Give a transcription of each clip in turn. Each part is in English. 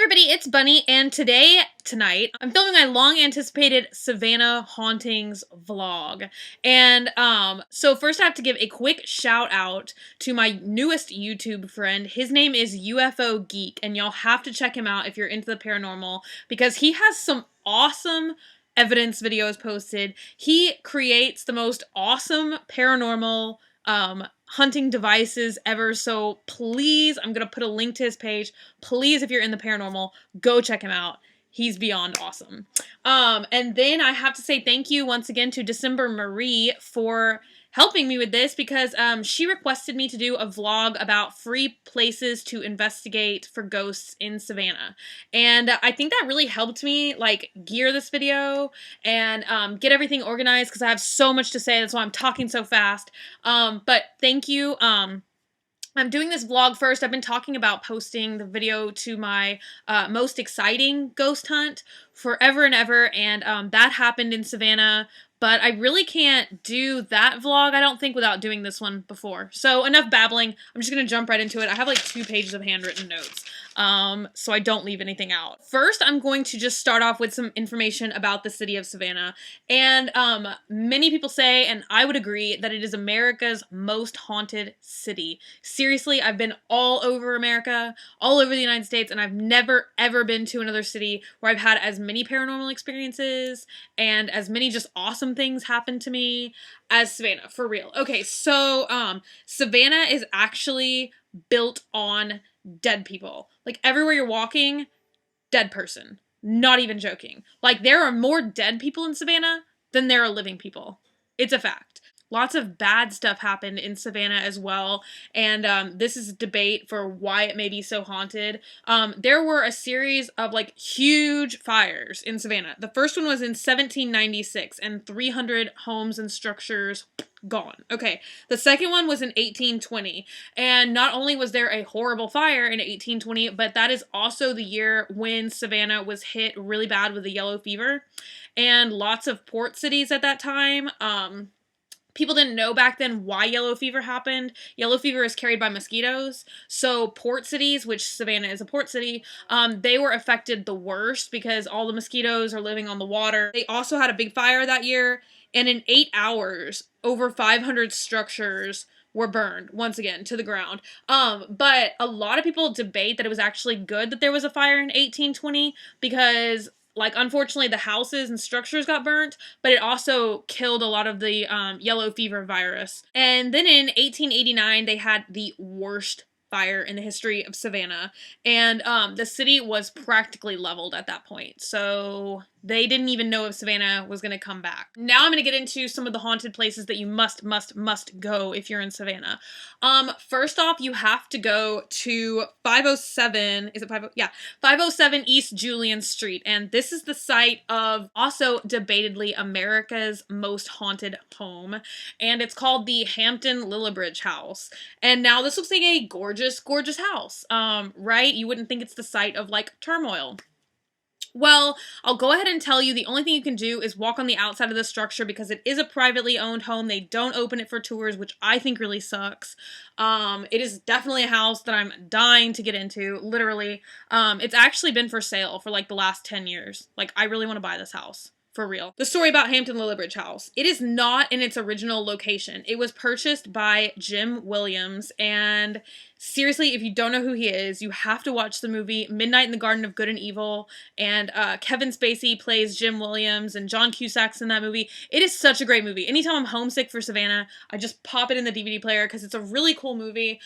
Everybody, it's Bunny, and tonight, I'm filming my long-anticipated Savannah Hauntings vlog. And, so first I have to give a quick shout-out to my newest YouTube friend. His name is UFOGeek, and y'all have to check him out if you're into the paranormal, because he has some awesome evidence videos posted. He creates the most awesome paranormal, hunting devices ever, so please, I'm gonna put a link to his page. Please, if you're in the paranormal, go check him out. He's beyond awesome. And then I have to say thank you once again to DecemberMarie for helping me with this, because she requested me to do a vlog about free places to investigate for ghosts in Savannah. And I think that really helped me like gear this video and get everything organized, because I have so much to say. That's why I'm talking so fast. But thank you. I'm doing this vlog first. I've been talking about posting the video to my most exciting ghost hunt forever and ever, and that happened in Savannah. But I really can't do that vlog, I don't think, without doing this one before. So enough babbling. I'm just going to jump right into it. I have like 2 pages of handwritten notes, so I don't leave anything out. First, I'm going to just start off with some information about the city of Savannah. And many people say, and I would agree, that it is America's most haunted city. Seriously, I've been all over America, all over the United States, and I've never, ever been to another city where I've had as many paranormal experiences and as many just awesome things happen to me as Savannah, for real. Okay, so Savannah is actually built on dead people. Like, everywhere you're walking, dead person. Not even joking. Like, there are more dead people in Savannah than there are living people. It's a fact. Lots of bad stuff happened in Savannah as well, and this is a debate for why it may be so haunted. There were a series of like huge fires in Savannah. The first one was in 1796, and 300 homes and structures gone. Okay, the second one was in 1820, and not only was there a horrible fire in 1820, but that is also the year when Savannah was hit really bad with the yellow fever, and lots of port cities at that time. People didn't know back then why yellow fever happened. Yellow fever is carried by mosquitoes. So port cities, which Savannah is a port city, they were affected the worst because all the mosquitoes are living on the water. They also had a big fire that year, and in 8 hours, over 500 structures were burned, once again, to the ground. But a lot of people debate that it was actually good that there was a fire in 1820 because, like, unfortunately, the houses and structures got burnt, but it also killed a lot of the yellow fever virus. And then in 1889, they had the worst fire in the history of Savannah, and the city was practically leveled at that point. So they didn't even know if Savannah was going to come back. Now I'm going to get into some of the haunted places that you must go if you're in Savannah. First off, you have to go to 507, is it 50? Yeah, 507 East Julian Street, and this is the site of also debatedly America's most haunted home, and it's called the Hampton-Lillibridge house. And now this looks like a gorgeous, gorgeous house, right? You wouldn't think it's the site of like turmoil. Well, I'll go ahead and tell you the only thing you can do is walk on the outside of the structure because it is a privately owned home. They don't open it for tours, which I think really sucks. It is definitely a house that I'm dying to get into, literally. It's actually been for sale for like the last 10 years. Like, I really want to buy this house. For real. The story about Hampton-Lillibridge house. It is not in its original location. It was purchased by Jim Williams, and seriously, if you don't know who he is, you have to watch the movie Midnight in the Garden of Good and Evil, and Kevin Spacey plays Jim Williams, and John Cusack's in that movie. It is such a great movie. Anytime I'm homesick for Savannah, I just pop it in the DVD player because it's a really cool movie.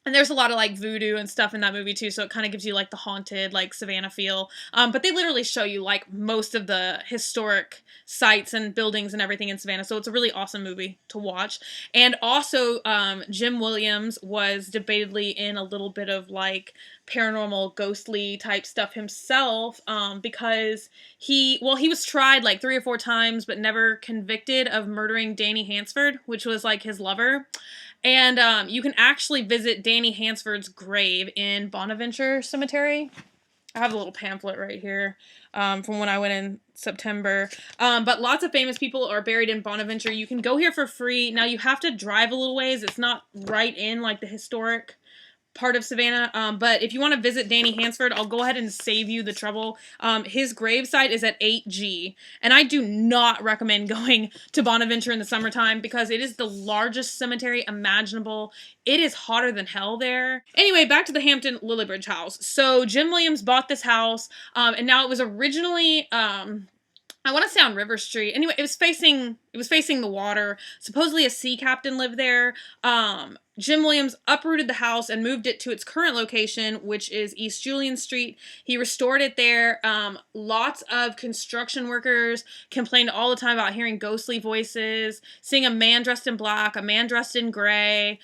And there's a lot of, like, voodoo and stuff in that movie, too, so it kind of gives you, like, the haunted, like, Savannah feel. But they literally show you, like, most of the historic sites and buildings and everything in Savannah, so it's a really awesome movie to watch. And also, Jim Williams was debatedly in a little bit of, like, paranormal, ghostly type stuff himself, because he was tried, like, 3 or 4 times, but never convicted of murdering Danny Hansford, which was, like, his lover. And you can actually visit Danny Hansford's grave in Bonaventure Cemetery. I have a little pamphlet right here from when I went in September. But lots of famous people are buried in Bonaventure. You can go here for free. Now, you have to drive a little ways. It's not right in, like, the historic part of Savannah. But if you want to visit Danny Hansford, I'll go ahead and save you the trouble. His gravesite is at 8G, and I do not recommend going to Bonaventure in the summertime because it is the largest cemetery imaginable. It is hotter than hell there. Anyway, back to the Hampton-Lillibridge house. So Jim Williams bought this house, and now it was originally, I want to say on River Street. Anyway, it was facing the water. Supposedly a sea captain lived there. Jim Williams uprooted the house and moved it to its current location, which is East Julian Street. He restored it there. Lots of construction workers complained all the time about hearing ghostly voices, seeing a man dressed in black, a man dressed in gray.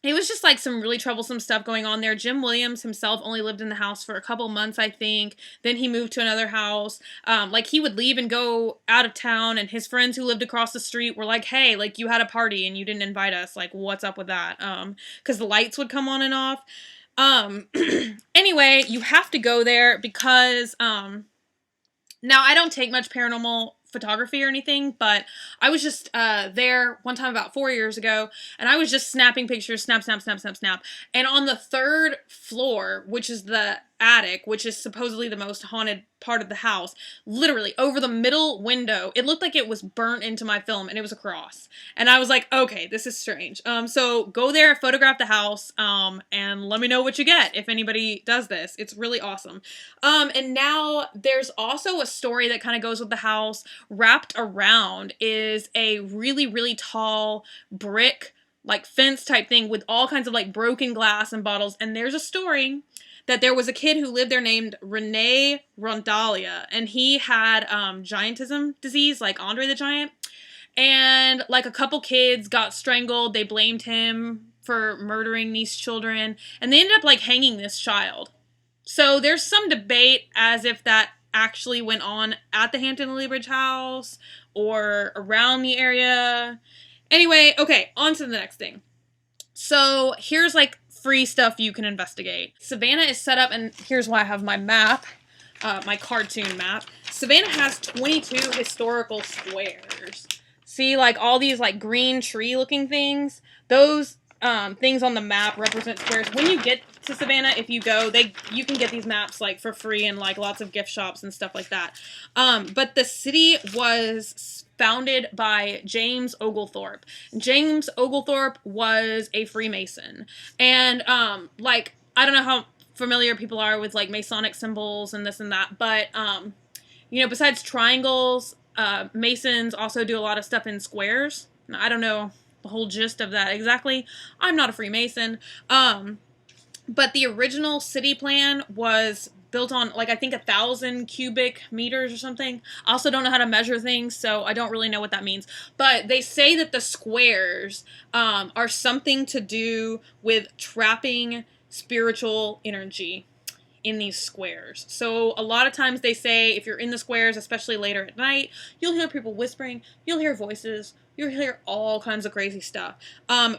It was just like some really troublesome stuff going on there. Jim Williams himself only lived in the house for a couple months, I think. Then he moved to another house. Like he would leave and go out of town, and his friends who lived across the street were like, hey, like you had a party and you didn't invite us. Like, what's up with that? Because the lights would come on and off. Anyway, you have to go there because, now I don't take much paranormal photography or anything, but I was just there one time about 4 years ago, and I was just snapping pictures, snap, and on the third floor, which is the attic, which is supposedly the most haunted part of the house, literally over the middle window, it looked like it was burnt into my film, and it was a cross, and I was like, okay, this is strange. So go there, photograph the house, and let me know what you get if anybody does this. It's really awesome. And now there's also a story that kind of goes with the house. Wrapped around is a really, really tall brick, like fence type thing with all kinds of like broken glass and bottles, and there's a story that there was a kid who lived there named Rene Rondalia, and he had giantism disease, like Andre the Giant, and like a couple kids got strangled. They blamed him for murdering these children, and they ended up like hanging this child. So there's some debate as if that actually went on at the Hampton-Lillibridge house or around the area. Anyway, okay, on to the next thing. So here's like free stuff you can investigate. Savannah is set up, and here's why I have my map, my cartoon map. Savannah has 22 historical squares. See, like all these like green tree looking things? Those things on the map represent squares. When you get to Savannah, if you go, you can get these maps like for free and like lots of gift shops and stuff like that. But the city was founded by James Oglethorpe. James Oglethorpe was a Freemason. And like, I don't know how familiar people are with like Masonic symbols and this and that, but you know, besides triangles, Masons also do a lot of stuff in squares. Now, I don't know the whole gist of that exactly. I'm not a Freemason. But the original city plan was built on, like, I think 1,000 cubic meters or something. I also don't know how to measure things, so I don't really know what that means. But they say that the squares are something to do with trapping spiritual energy in these squares. So a lot of times they say if you're in the squares, especially later at night, you'll hear people whispering, you'll hear voices, you'll hear all kinds of crazy stuff.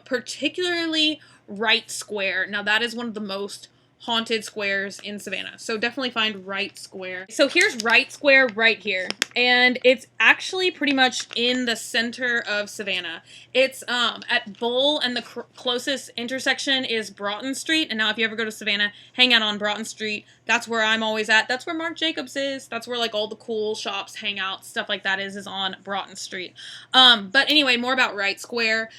Particularly Wright Square. Now that is one of the most haunted squares in Savannah. So definitely find Wright Square. So here's Wright Square right here. And it's actually pretty much in the center of Savannah. It's at Bull, and the closest intersection is Broughton Street. And now if you ever go to Savannah, hang out on Broughton Street. That's where I'm always at. That's where Marc Jacobs is. That's where like all the cool shops hang out. Stuff like that is on Broughton Street. But anyway, more about Wright Square.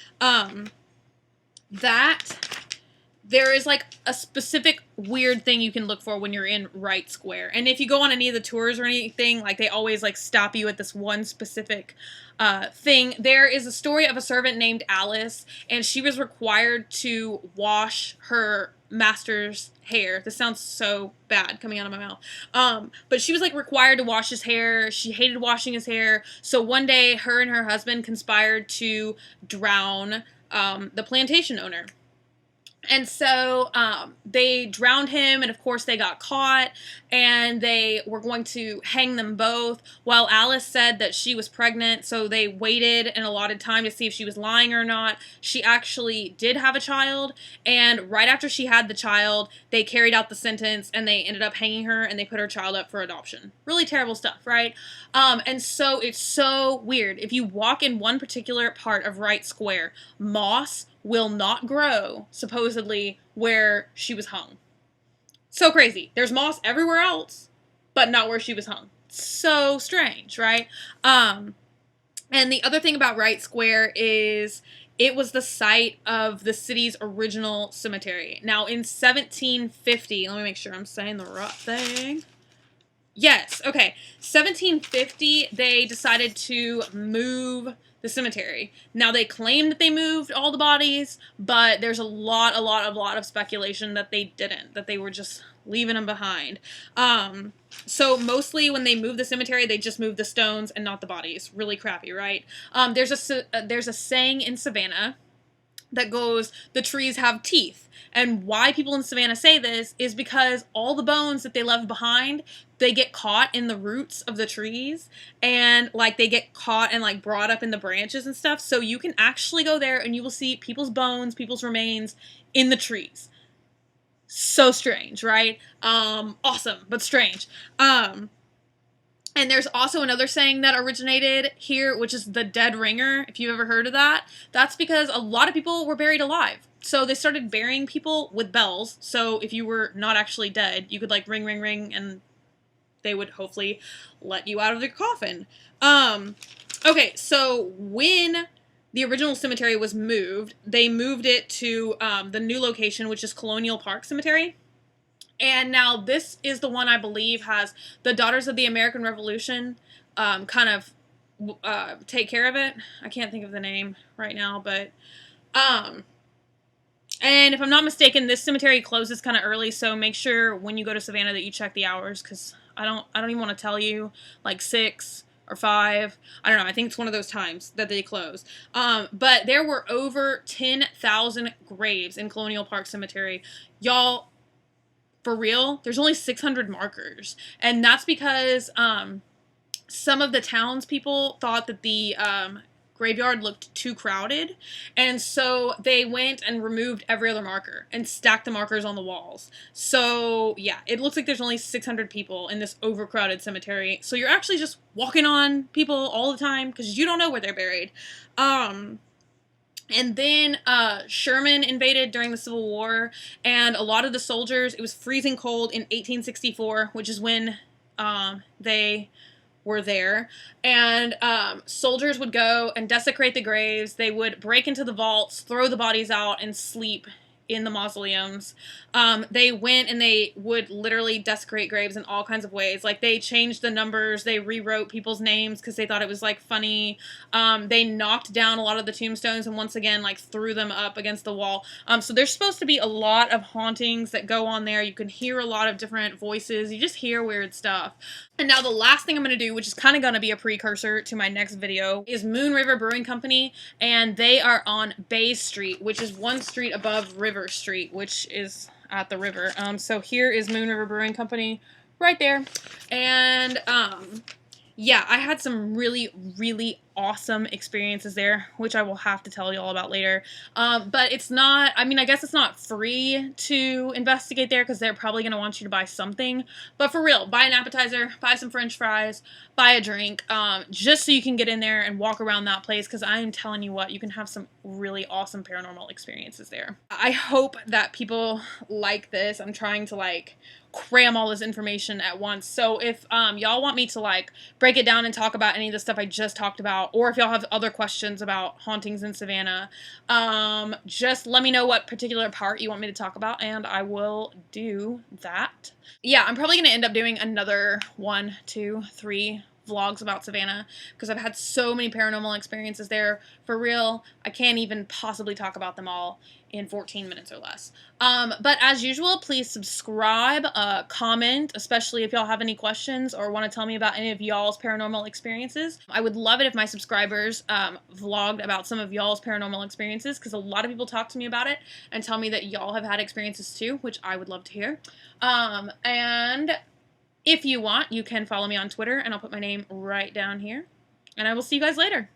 There is like a specific weird thing you can look for when you're in Wright Square. And if you go on any of the tours or anything, like they always like stop you at this one specific thing. There is a story of a servant named Alice, and she was required to wash her master's hair. This sounds so bad coming out of my mouth. But she was like required to wash his hair. She hated washing his hair. So one day her and her husband conspired to drown the plantation owner. And so they drowned him, and of course they got caught, and they were going to hang them both, while Alice said that she was pregnant, so they waited an allotted time to see if she was lying or not. She actually did have a child, and right after she had the child, they carried out the sentence, and they ended up hanging her, and they put her child up for adoption. Really terrible stuff, right? And so it's so weird. If you walk in one particular part of Wright Square, moss will not grow, supposedly, where she was hung. So crazy. There's moss everywhere else, but not where she was hung. So strange, right? And the other thing about Wright Square is it was the site of the city's original cemetery. Now, in 1750, let me make sure I'm saying the right thing. Yes, okay. 1750, they decided to move the cemetery. Now, they claim that they moved all the bodies, but there's a lot of speculation that they didn't, that they were just leaving them behind. So mostly when they moved the cemetery, they just moved the stones and not the bodies. Really crappy, right? There's a saying in Savannah that goes, the trees have teeth. And why people in Savannah say this is because all the bones that they left behind, they get caught in the roots of the trees, and like they get caught and like brought up in the branches and stuff. So you can actually go there and you will see people's bones, people's remains in the trees. So strange, right? Awesome, but strange. And there's also another saying that originated here, which is the dead ringer, if you've ever heard of that. That's because a lot of people were buried alive. So they started burying people with bells. So if you were not actually dead, you could like ring, ring, ring, and they would hopefully let you out of their coffin. Okay, so when the original cemetery was moved, they moved it to the new location, which is Colonial Park Cemetery. And now this is the one I believe has the Daughters of the American Revolution kind of take care of it. I can't think of the name right now, but and if I'm not mistaken, this cemetery closes kind of early, so make sure when you go to Savannah that you check the hours, because I don't even want to tell you like 6 or 5. I don't know. I think it's one of those times that they close. But there were over 10,000 graves in Colonial Park Cemetery. Y'all, for real, there's only 600 markers. And that's because some of the townspeople thought that the graveyard looked too crowded. And so they went and removed every other marker and stacked the markers on the walls. So yeah, it looks like there's only 600 people in this overcrowded cemetery. So you're actually just walking on people all the time because you don't know where they're buried. And then Sherman invaded during the Civil War, and a lot of the soldiers, it was freezing cold in 1864, which is when they were there, and soldiers would go and desecrate the graves. They would break into the vaults, throw the bodies out, and sleep in the mausoleums. They went and they would literally desecrate graves in all kinds of ways. Like, they changed the numbers, they rewrote people's names because they thought it was, like, funny. They knocked down a lot of the tombstones and once again, like, threw them up against the wall. So there's supposed to be a lot of hauntings that go on there. You can hear a lot of different voices. You just hear weird stuff. And now the last thing I'm going to do, which is kind of going to be a precursor to my next video, is Moon River Brewing Company, and they are on Bay Street, which is one street above River Street, which is at the river. So here is Moon River Brewing Company right there. And yeah, I had some really, really awesome experiences there, which I will have to tell you all about later. But it's not, I mean, I guess it's not free to investigate there because they're probably going to want you to buy something. But for real, buy an appetizer, buy some French fries, buy a drink, just so you can get in there and walk around that place, because I am telling you what, you can have some really awesome paranormal experiences there. I hope that people like this. I'm trying to like cram all this information at once. So if y'all want me to like break it down and talk about any of the stuff I just talked about, or if y'all have other questions about hauntings in Savannah, just let me know what particular part you want me to talk about and I will do that. Yeah, I'm probably gonna end up doing another 1, 2, 3 vlogs about Savannah because I've had so many paranormal experiences there. For real, I can't even possibly talk about them all in 14 minutes or less. But as usual, please subscribe, comment, especially if y'all have any questions or want to tell me about any of y'all's paranormal experiences. I would love it if my subscribers vlogged about some of y'all's paranormal experiences, because a lot of people talk to me about it and tell me that y'all have had experiences too, which I would love to hear. And if you want, you can follow me on Twitter, and I'll put my name right down here. And I will see you guys later.